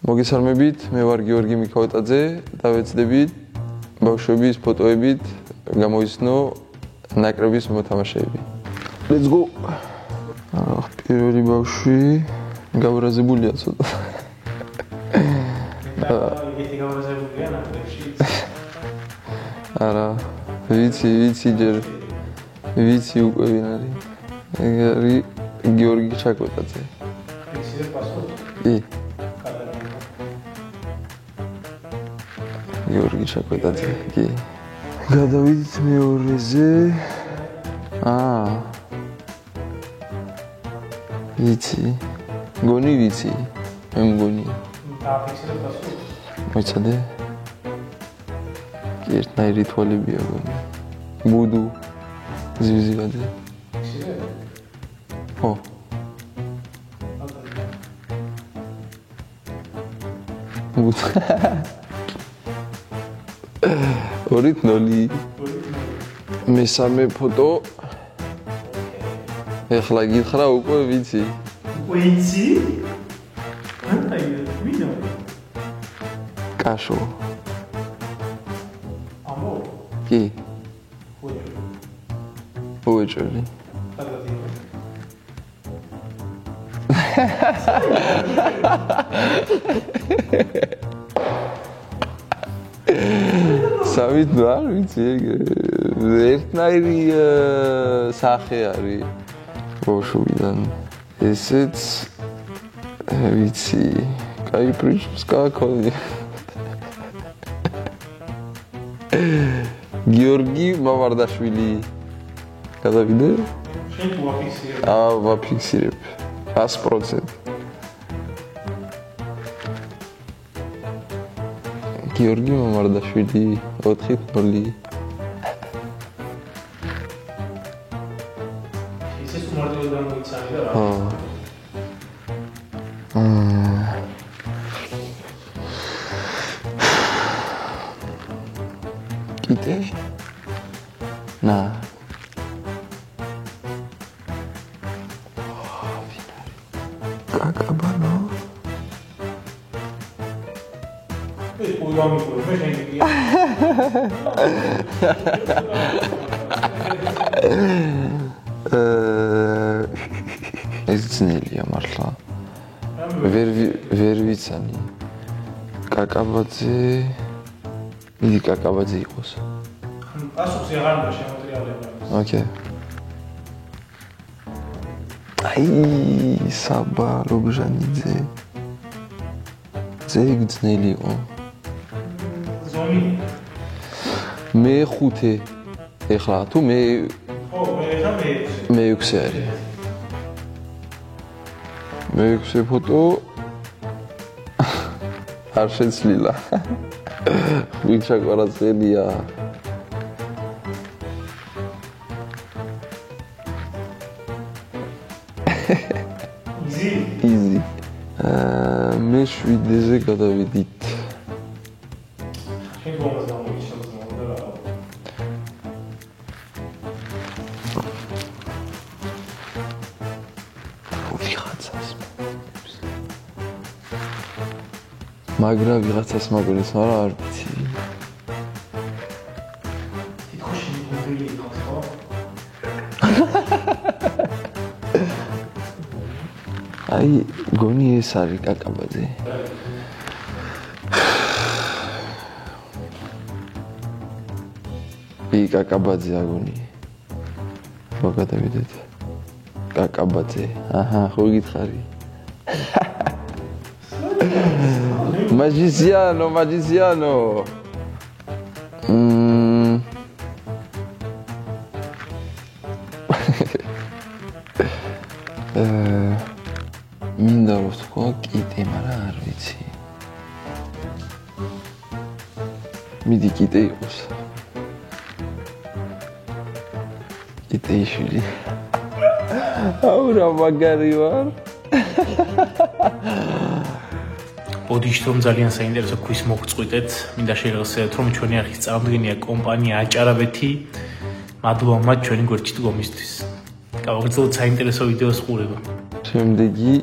მოგესალმებით, მე ვარ გიორგი მიქაოტაძე და ვეცდებით ბავშვების ფოტოებით გამოვიცნო ნაკრების მოთამაშეები. Let's go. პირველი ბავშვი გავრაზებულია ცოტა. იგი გავრაზებულია ნაკრებში. არა, ვიცი ჯერ ვიცი უკვე ვინ არის. ეგ არის გიორგი ჩაკოტაძე. ისე პასპორტი. კი. გიორგი ჩაკოტაძე, კი. გადავიდით მეორეზე. ვიცი. გონი ვიცი. მე მგონი. დააფიქსირე პასპორტი. მოიცადე? კი, ერთნაირი თვალებია გონი. ბუდუ. ზივზივაძე. ისე? ხო. ბუდუ. 2-0. მესამე ფოტო. ეხლა გითხრა უკვე ვიცი. ვიცი? ანტაი, ვინო? კაშო. ამო? კი. ვეჭვი. უეჭველი. სამით არ ვიცი ეგ ერთნაირი სახე არის ბავშვიდან ესეც ვიცი კაი პრიჩკა ქონია გიორგი მამარდაშვილი გადავიდე შენ ვაფიქსირებ ვაფიქსირებ 100% გიორგი მამარდაშვილი 4-0 ისე სუმარტივად გამოიცანი და რა კიდე? ნა კაკაბანო ეს ძნელია მართლა ვერ ვიცანი კაკაბაძე მიდი კაკაბაძე იყოს პასუხი აღარ უნდა შემოტრიალება ოკეი აი საბა რობჟანიძე ზეგ ძნელი იყო ზომი მე 5 ეხლა თუ მე ხო მე 6 არის მე 6 ფოტო არ შეცვლილა ვიჩა ყარაძელია easy მე 7-ზე გადავიდით შენ გომას გამოიჩინე და რა მაგრა ვიღაცას მაგრის, მაგრამ არ ვიცი. თითქოს შეგუგრილი იყოს, ხო? აი, გონი ეს არის კაკაბაძე. კაკაბაძე აგონი. მოგადავიდეთ. კაკაბაძე. აჰა, ხო გითხარი. Magiciano. მინდა რომ თქვა კიდე, მაგრამ არ ვიცი. მიდი კიდე იყოს. კიდე იშვილი. აუ რა მაგარი ვარ. ბოდიშით რომ ძალიან საინტერესო ქვის მოგწყვიტეთ, მინდა შეგახსენებთ რომ ჩვენი არხის წარმომადგენელია კომპანია აჭარაბეთი. მადლობა მათ ჩვენი გვერდით გომისთვის. გავაგრძელოთ საინტერესო ვიდეოს ყურება. შემდეგი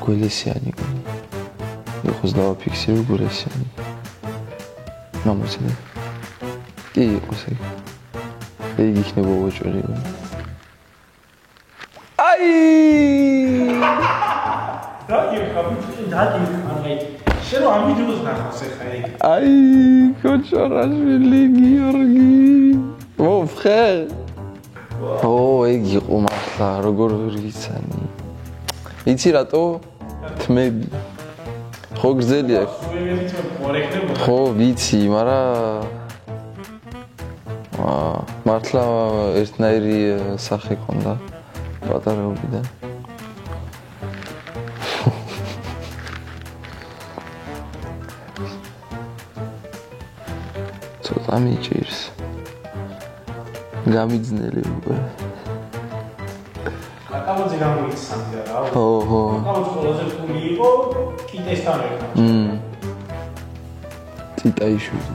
გველესიანი გონი. იყოს დავაფიქსირო გველესიანი. ნამოსილა. კი იყოს ეგ. ეგ იქნება უაჭველი გონი. აი! შენ რომ ამ ვიდეოს ნახავს ახლა ეგ. აი, კოჩორაშვილი გიორგი. ო, ფრერ. ო, ეგ იყო მართლა, როგორ ვიცანი. იცი რატო? თმები. ხო გრძელია. ხო, ვიცი, მაგრამ მართლა ერთნაირი სახე ქონდა პატარაობიდან. ცოტა მიჭირს. გამიძნელი უკვე. კაკამოძე გამოიცანდა რა. ხო. კაკამოძე ყველაზე ფული იყო კიდესთან ერთად. ტიტაიშვილი.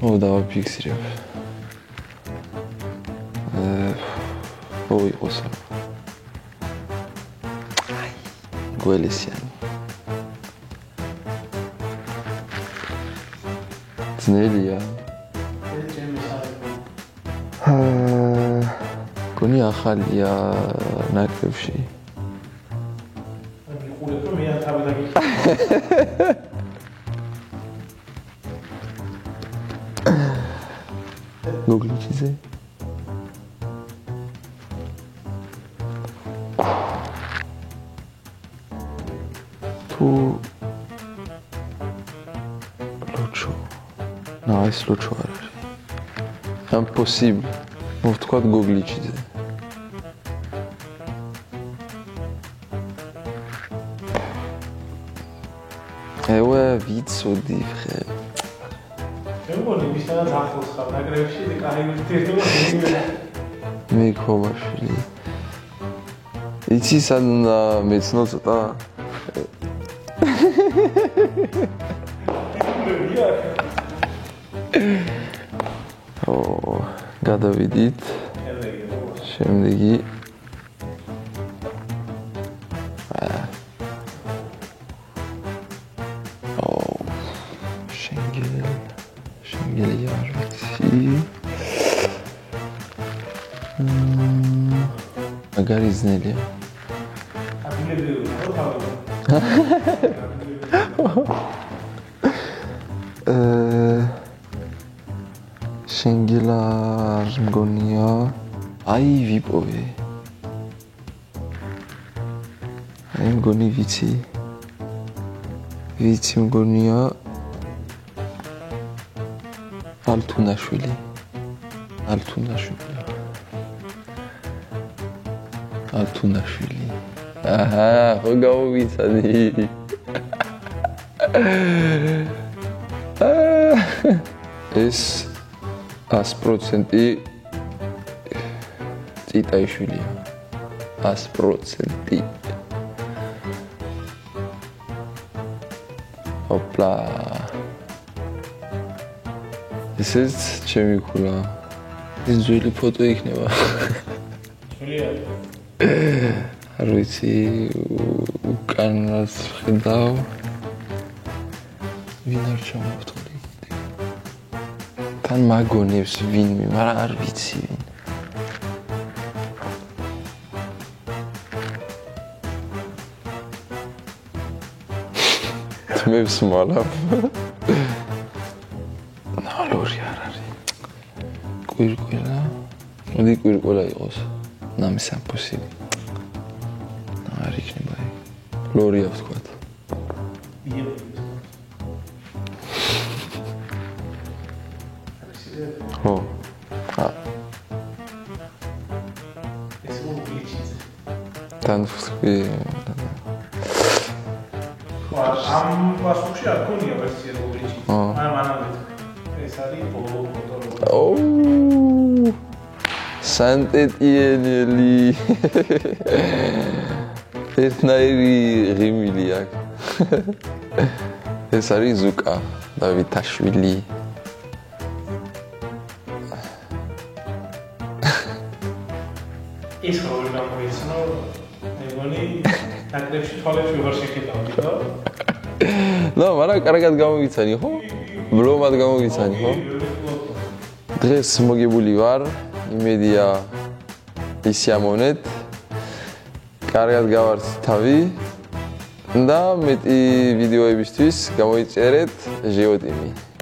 ო, დავაფიქსირებ. ო, იყოს. გველესიანი. ძნელია. გონი ახალია ნაკრებში. მიყურებ რომ მე თავი დაგიხსნა. გოგლიჩიზე. თუ ლოჩო. ეს ლოჩო არ არის. Impossible. ვთქვათ გოგლიჩიზე. ევე ვიცოდი ხე. მეგონი ვისაც ახლოს ხარ ნაკრებში და კაი ვიტირდება. მე ქომაშვილი. იცი სანდა მეცნო ცოტა. ო, გადავიდით. შემდეგი. შენგელი არ ვიცი. მაგარი ძნელია. შენგელა არ მგონია. აი ვიპოვე. აი მგონი ვიცი. ვიცი მგონია. ალთუნაშვილი. აჰა, ხო გავუვიცადი. ეს 100% ტიტაიშვილია. 100%. ოპლა. ესეც ჩემი ქულა. ეს ძველი ფოტო იქნება. ძველია. არ ვიცი, უკანას ხედავ. ვინ არ ჩამოვთვლი. თან მაგონებს ვინმე, მაგრამ არ ვიცი ვინ. თმებს მალავ. ნალორი არ არის. კვირკველა. მოდი კვირკველა იყოს. ნამის ამპოსილი. არ იქნება ეგ. ლორია ვთქვათ. ხო. ეს გოგლიჩიზე. თან ვთქვი. ამ პასუხში არ ქონია ვერსია გოგლიჩიზე. მანამდე. ეს არის ბოლო ფოტო. ოუ. სანტეტიენელი. ერთნაირი ღიმილი აქვს. ეს არის ზუკა დავითაშვილი. ის როგორ გამოიცნო? მეგონი ნაკრებში თვალებში ვარ შეხედავდი, ხო? ნო, მაგრამ კარგად გამოგიცანი, ხო? ბლომად გამოგიცანი, ხო? დღეს მოგებული ვარ, იმედია ისიამოვნეთ. კარგად გავართ თავი და მეტი ვიდეოებისთვის გამოიწერეთ ჟიოტიმი.